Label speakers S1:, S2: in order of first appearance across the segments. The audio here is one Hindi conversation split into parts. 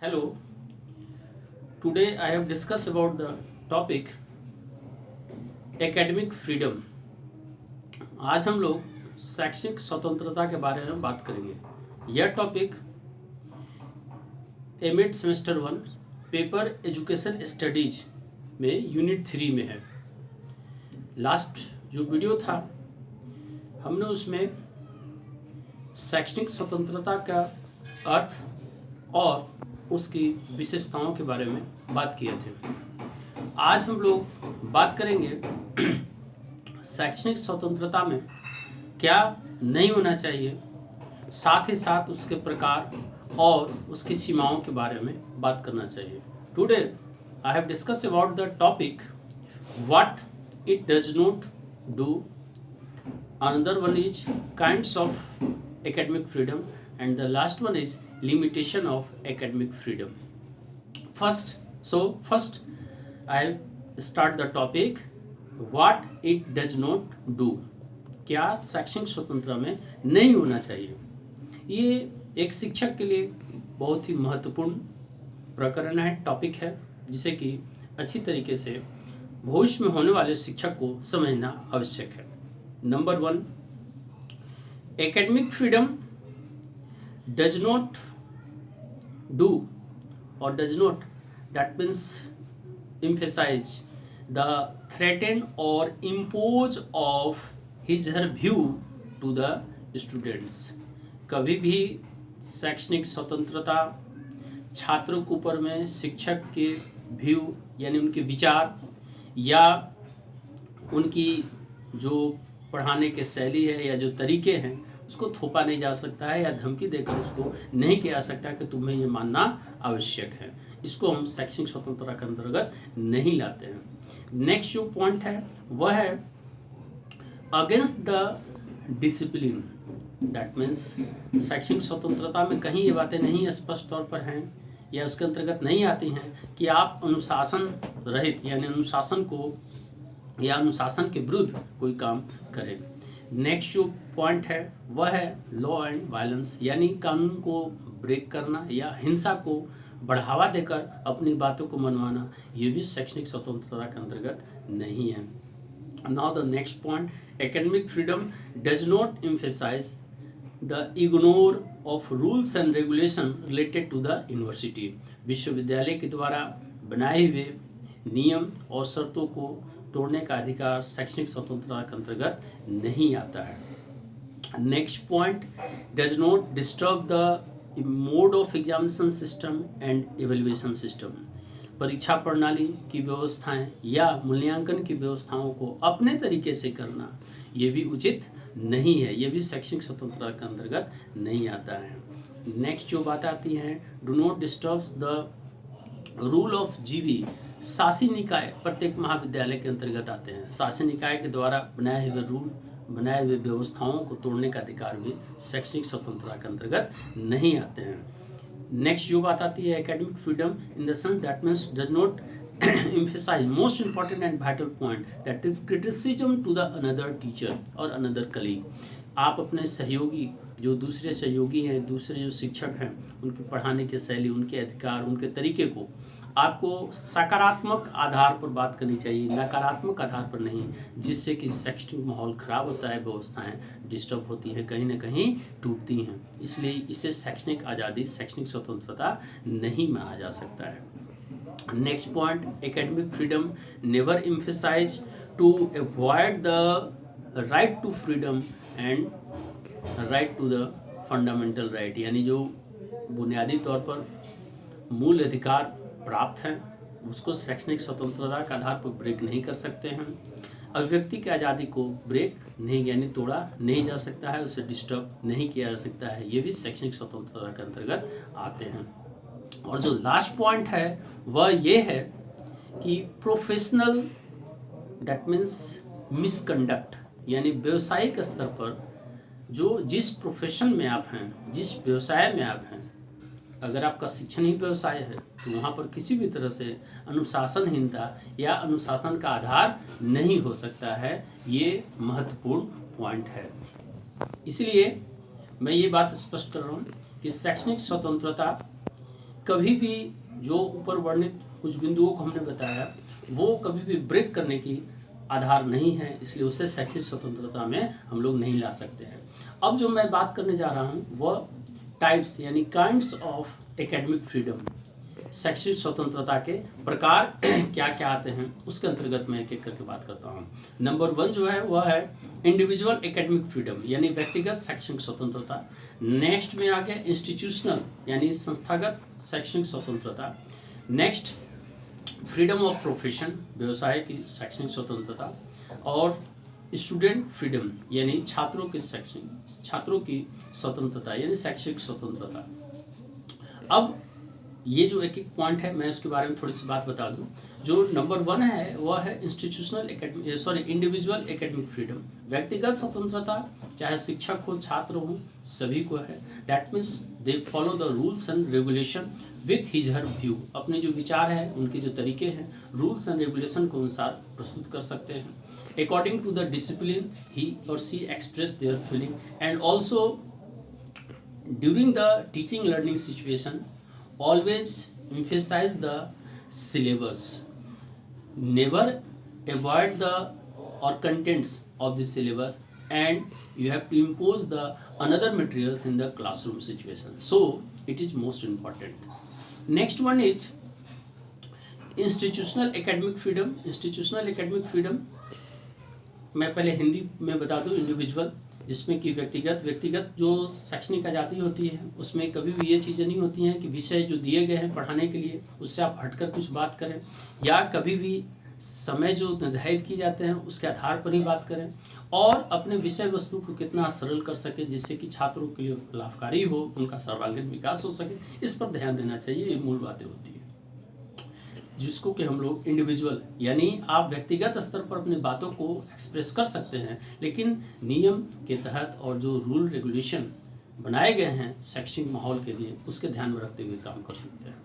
S1: Hello, today I have discussed about the topic academic freedom. आज हम लोग शैक्षणिक स्वतंत्रता के बारे में बात करेंगे। यह topic MEd semester 1 paper education studies में यूनिट 3 में है। लास्ट जो वीडियो था हमने उसमें शैक्षणिक स्वतंत्रता का अर्थ और उसकी विशेषताओं के बारे में बात किए थे। आज हम लोग बात करेंगे शैक्षणिक स्वतंत्रता में क्या नहीं होना चाहिए, साथ ही साथ उसके प्रकार और उसकी सीमाओं के बारे में बात करना चाहिए। Today I have discuss about the topic what it does not do, another one is kinds of academic freedom, and the last one is limitation of academic freedom. First I start the topic what it does not do. क्या शैक्षणिक स्वतंत्रता में नहीं होना चाहिए। ये एक शिक्षक के लिए बहुत ही महत्वपूर्ण प्रकरण है, टॉपिक है, जिसे कि अच्छी तरीके से भविष्य में होने वाले शिक्षक को समझना आवश्यक है। Number 1, academic freedom does not do or does not, that means emphasize the threaten or impose of his her view to the students. कभी भी शैक्षणिक स्वतंत्रता छात्रों के ऊपर में शिक्षक के व्यू यानी उनके विचार या उनकी जो पढ़ाने के शैली है या जो तरीके हैं उसको थोपा नहीं जा सकता है या धमकी देकर उसको नहीं किया जा सकता कि तुम्हें ये मानना आवश्यक है। इसको हम शैक्षणिक स्वतंत्रता के अंतर्गत नहीं लाते हैं। नेक्स्ट जो पॉइंट है वह है against the discipline, that means शैक्षणिक स्वतंत्रता में कहीं ये बातें नहीं स्पष्ट तौर पर हैं या उसके अंतर्गत नहीं आती हैं कि आप अनुशासन रहित यानी अनुशासन को या अनुशासन के विरुद्ध कोई काम करें। नेक्स्ट जो पॉइंट है वह है लॉ एंड वायलेंस, यानी कानून को ब्रेक करना या हिंसा को बढ़ावा देकर अपनी बातों को मनवाना, ये भी शैक्षणिक स्वतंत्रता के अंतर्गत नहीं है। Now the next point, academic freedom does not emphasize the ignore of rules and regulation related to the university. विश्वविद्यालय के द्वारा बनाए हुए नियम और शर्तों को तोड़ने का अधिकार शैक्षणिक स्वतंत्रता के अंतर्गत नहीं आता है। Next point, does not disturb the mode of examination system and evaluation system. परीक्षा प्रणाली की व्यवस्थाएं या मूल्यांकन की व्यवस्थाओं को अपने तरीके से करना ये भी उचित नहीं है, ये भी शैक्षणिक स्वतंत्रता के अंतर्गत नहीं आता है। नेक्स्ट जो बात आती है, do not disturbs the rule of जीवी। शासी निकाय प्रत्येक महाविद्यालय के अंतर्गत आते हैं। शासी निकाय के द्वारा बनाए हुए रूल, बनाए हुए व्यवस्थाओं को तोड़ने का अधिकार भी शैक्षणिक स्वतंत्रता के अंतर्गत नहीं आते हैं। नेक्स्ट जो बात आती है, academic freedom in the sense that means does not emphasize most important and vital point, that is criticism to the another teacher or another colleague। आप अपने सहयोगी जो दूसरे सहयोगी हैं, दूसरे जो शिक्षक हैं, उनके पढ़ाने की शैली, उनके अधिकार, उनके तरीके को आपको सकारात्मक आधार पर बात करनी चाहिए, नकारात्मक आधार पर नहीं, जिससे कि शैक्षणिक माहौल खराब होता है, व्यवस्थाएं डिस्टर्ब होती हैं, कहीं ना कहीं टूटती हैं। इसलिए इसे शैक्षणिक आज़ादी, शैक्षणिक स्वतंत्रता नहीं माना जा सकता है। Next point, academic freedom never emphasize to avoid the right to freedom and right to the fundamental right, यानी जो बुनियादी तौर पर मूल अधिकार प्राप्त हैं उसको शैक्षणिक स्वतंत्रता के आधार पर ब्रेक नहीं कर सकते हैं। अभिव्यक्ति की आज़ादी को ब्रेक नहीं यानी तोड़ा नहीं जा सकता है, उसे डिस्टर्ब नहीं किया जा सकता है, ये भी शैक्षणिक स्वतंत्रता के अंतर्गत आते हैं। और जो लास्ट पॉइंट है वह ये है कि प्रोफेशनल, दैट मीन्स मिसकंडक्ट, यानी व्यावसायिक स्तर पर जो जिस प्रोफेशन में आप हैं, जिस व्यवसाय में आप हैं, अगर आपका शिक्षण ही व्यवसाय है तो वहाँ पर किसी भी तरह से अनुशासनहीनता या अनुशासन का आधार नहीं हो सकता है। ये महत्वपूर्ण पॉइंट है। इसलिए मैं ये बात स्पष्ट कर रहा हूँ कि शैक्षणिक स्वतंत्रता कभी भी जो ऊपर वर्णित कुछ बिंदुओं को हमने बताया वो कभी भी ब्रेक करने की आधार नहीं है, इसलिए उसे शैक्षिक स्वतंत्रता में हम लोग नहीं ला सकते हैं। अब जो मैं बात करने जा रहा हूँ वह टाइप्स यानी काइंड्स ऑफ एकेडमिक फ्रीडम, शैक्षिक स्वतंत्रता के प्रकार क्या क्या आते हैं उसके अंतर्गत मैं एक एक करके बात करता हूँ। नंबर 1 जो है वह है इंडिविजुअल एकेडमिक फ्रीडम यानी व्यक्तिगत शैक्षणिक स्वतंत्रता। नेक्स्ट में आ गया इंस्टीट्यूशनल यानी संस्थागत शैक्षणिक स्वतंत्रता। नेक्स्ट फ्रीडम ऑफ प्रोफेशन व्यवसाय की शैक्षणिक स्वतंत्रता। और स्टूडेंट फ्रीडम यानी छात्रों की स्वतंत्रता यानी शैक्षिक स्वतंत्रता। अब ये जो एक एक पॉइंट है मैं उसके बारे में थोड़ी सी बात बता दूं। जो नंबर 1 है वह है इंडिविजुअल एकेडमिक फ्रीडम, व्यक्तिगत स्वतंत्रता, चाहे शिक्षक हो छात्र हो सभी को है। That means they follow the rules and regulation with his her view, अपने जो विचार है उनके जो तरीके हैं रूल्स एंड रेगुलेशन के अनुसार प्रस्तुत कर सकते हैं। According to the discipline he or she express their feeling and also during the teaching learning situation always emphasize the syllabus, never avoid the or contents of the syllabus, and you have to impose the another materials in the classroom situation, so it is most important. Next one is institutional academic freedom मैं पहले हिंदी में बता दूं। इंडिविजुअल जिसमें कि व्यक्तिगत जो शैक्षणिक आज़ादी होती है उसमें कभी भी ये चीज़ें नहीं होती हैं कि विषय जो दिए गए हैं पढ़ाने के लिए उससे आप हटकर कुछ बात करें, या कभी भी समय जो निर्धारित किए जाते हैं उसके आधार पर ही बात करें, और अपने विषय वस्तु को कितना सरल कर सके जिससे कि छात्रों के लिए लाभकारी हो, उनका सर्वांगीण विकास हो सके, इस पर ध्यान देना चाहिए। ये मूल बातें होती है जिसको कि हम लोग इंडिविजुअल यानी आप व्यक्तिगत स्तर पर अपनी बातों को एक्सप्रेस कर सकते हैं, लेकिन नियम के तहत और जो रूल रेगुलेशन बनाए गए हैं शैक्षणिक माहौल के लिए उसके ध्यान में रखते हुए काम कर सकते हैं।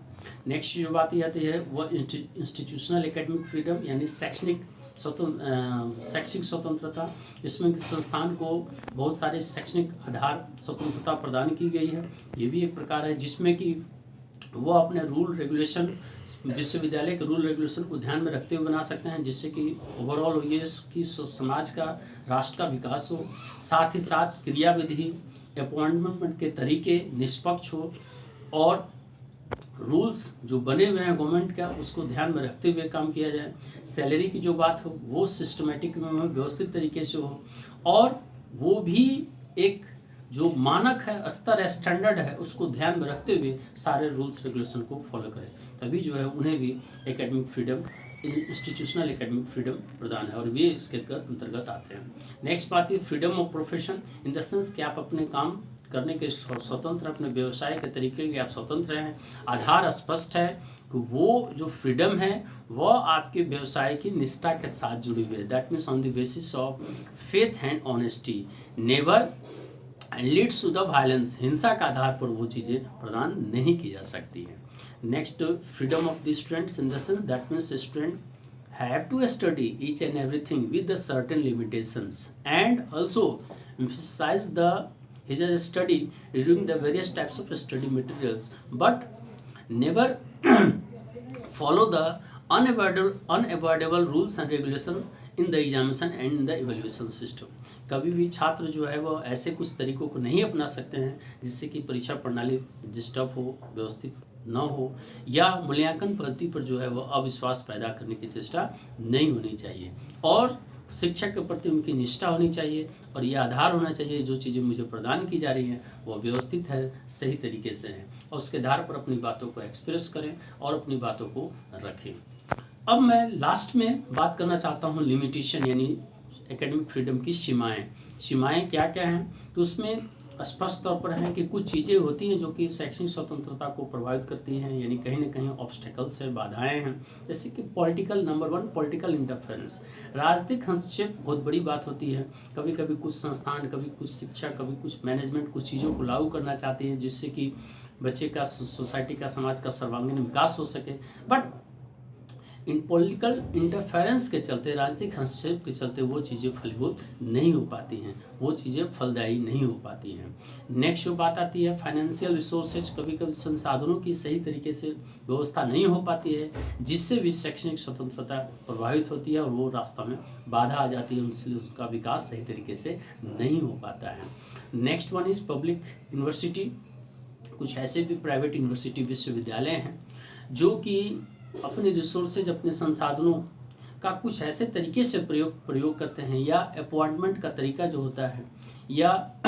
S1: नेक्स्ट जो बात आती है वह इंस्टीट्यूशनल एकेडमिक फ्रीडम यानी शैक्षणिक स्वतंत्रता, जिसमें कि संस्थान को बहुत सारे शैक्षणिक आधार स्वतंत्रता प्रदान की गई है। ये भी एक प्रकार है जिसमें कि वो अपने रूल रेगुलेशन विश्वविद्यालय के रूल रेगुलेशन को ध्यान में रखते हुए बना सकते हैं जिससे कि ओवरऑल ये कि समाज का राष्ट्र का विकास हो, साथ ही साथ क्रियाविधि अपॉइंटमेंट के तरीके निष्पक्ष हो, और रूल्स जो बने हुए हैं गवर्नमेंट का उसको ध्यान में रखते हुए काम किया जाए। सैलरी की जो बात हो वो सिस्टमेटिक में व्यवस्थित तरीके से हो, और वो भी एक जो मानक है स्तर है स्टैंडर्ड है उसको ध्यान में रखते हुए सारे रूल्स रेगुलेशन को फॉलो करें, तभी जो है उन्हें भी academic freedom institutional academic freedom प्रदान है और वे इसके अंतर्गत आते हैं। नेक्स्ट बात है freedom of profession in the sense कि आप अपने काम करने के स्वतंत्र, अपने व्यवसाय के तरीके के आप स्वतंत्र हैं। आधार स्पष्ट है कि वो जो फ्रीडम है वह आपके व्यवसाय की निष्ठा के साथ जुड़ी हुई है। That means on the basis of faith and honesty, never leads to the violence, हिंसा के आधार पर वो चीज़ें प्रदान नहीं की जा सकती हैं। Next freedom of the students in the sense that means student have to study each and everything with the certain limitations and also emphasize the his study during the various types of study materials, but never follow the unavoidable rules and regulation in the examination and in the evaluation system. कभी भी छात्र जो है वो ऐसे कुछ तरीकों को नहीं अपना सकते हैं जिससे कि परीक्षा प्रणाली डिस्टर्ब हो, व्यवस्थित न हो, या मूल्यांकन पद्धति पर जो है वो अविश्वास पैदा करने की चेष्टा नहीं होनी चाहिए, और शिक्षक के प्रति उनकी निष्ठा होनी चाहिए, और ये आधार होना चाहिए जो चीज़ें मुझे प्रदान की जा रही हैं वो व्यवस्थित है, सही तरीके से हैं, और उसके आधार पर अपनी बातों को एक्सप्रेस करें और अपनी बातों को रखें। अब मैं लास्ट में बात करना चाहता हूँ लिमिटेशन यानी एकेडमिक फ्रीडम की सीमाएँ क्या क्या हैं। तो उसमें स्पष्ट तौर पर है कि कुछ चीज़ें होती हैं जो कि शैक्षणिक स्वतंत्रता को प्रभावित करती हैं, यानी कहीं ना कहीं ऑब्स्टेकल्स है, बाधाएं हैं, जैसे कि पॉलिटिकल, नंबर 1 पॉलिटिकल इंटरफेरेंस, राजनीतिक हस्तक्षेप बहुत बड़ी बात होती है। कभी कभी कुछ संस्थान, कभी कुछ शिक्षा, कभी कुछ मैनेजमेंट कुछ चीज़ों को लागू करना चाहती है जिससे कि बच्चे का, सोसाइटी का, समाज का सर्वांगीण विकास हो सके, बट इन पॉलिटिकल इंटरफेरेंस के चलते, राजनीतिक हस्तक्षेप के चलते वो चीज़ें फलीभूत नहीं हो पाती हैं, वो चीज़ें फलदायी नहीं हो पाती हैं। नेक्स्ट जो बात आती है फाइनेंशियल रिसोर्सेज, कभी कभी संसाधनों की सही तरीके से व्यवस्था नहीं हो पाती है, जिससे भी शैक्षणिक स्वतंत्रता प्रभावित होती है और वो रास्ता में बाधा आ जाती है, उनसे उसका विकास सही तरीके से नहीं हो पाता है। Next one is public university. कुछ ऐसे भी प्राइवेट यूनिवर्सिटी विश्वविद्यालय हैं जो कि अपने रिसोर्सेज, अपने संसाधनों का कुछ ऐसे तरीके से प्रयोग करते हैं, या अपॉइंटमेंट का तरीका जो होता है, या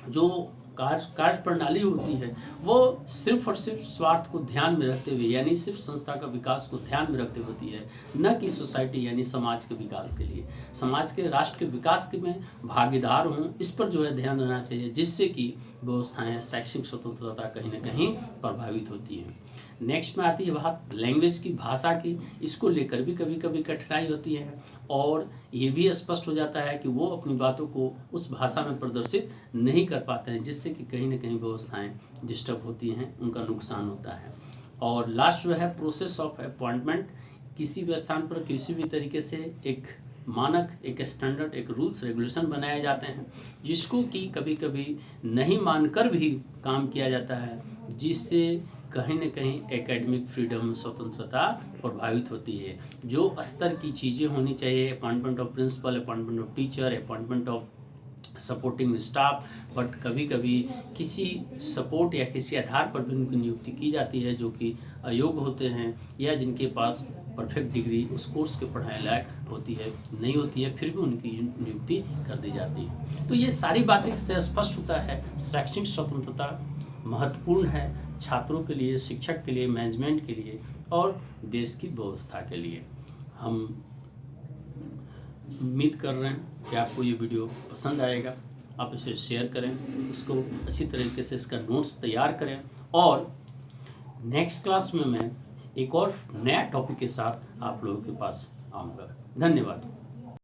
S1: जो कार्य प्रणाली होती है, वो सिर्फ और सिर्फ स्वार्थ को ध्यान में रखते हुए, यानी सिर्फ संस्था का विकास को ध्यान में रखते हुए होती है, न कि सोसाइटी यानी समाज के विकास के लिए, समाज के, राष्ट्र के विकास के में भागीदार हों, इस पर जो है ध्यान देना चाहिए, जिससे कि व्यवस्थाएं, शैक्षणिक स्वतंत्रता कहीं ना कहीं प्रभावित होती हैं। नेक्स्ट में आती है बात लैंग्वेज की, भाषा की। इसको लेकर भी कभी कभी कठिनाई होती है, और ये भी स्पष्ट हो जाता है कि वो अपनी बातों को उस भाषा में प्रदर्शित नहीं कर पाते हैं, जिससे कि कहीं ना कहीं व्यवस्थाएं डिस्टर्ब होती हैं, उनका नुकसान होता है। और लास्ट जो है प्रोसेस ऑफ अपॉइंटमेंट। किसी भी स्थान पर किसी भी तरीके से एक मानक, एक स्टैंडर्ड, एक रूल्स रेगुलेशन बनाए जाते हैं, जिसको कि कभी कभी नहीं मानकर भी काम किया जाता है, जिससे कहीं न कहीं एकेडमिक फ्रीडम, स्वतंत्रता प्रभावित होती है। जो स्तर की चीज़ें होनी चाहिए, appointment of principal, appointment of teacher, appointment of supporting staff, but कभी कभी किसी सपोर्ट या किसी आधार पर भी उनकी नियुक्ति की जाती है जो कि अयोग्य होते हैं, या जिनके पास परफेक्ट डिग्री उस कोर्स के पढ़ाई लायक होती है, नहीं होती है, फिर भी उनकी नियुक्ति कर दी जाती है। तो ये सारी बातें से स्पष्ट होता है शैक्षणिक स्वतंत्रता महत्वपूर्ण है छात्रों के लिए, शिक्षक के लिए, मैनेजमेंट के लिए और देश की व्यवस्था के लिए। हम उम्मीद कर रहे हैं कि आपको ये वीडियो पसंद आएगा। आप इसे शेयर करें, इसको अच्छी तरीके से इसका नोट्स तैयार करें, और नेक्स्ट क्लास में मैं एक और नया टॉपिक के साथ आप लोगों के पास आऊँगा। धन्यवाद।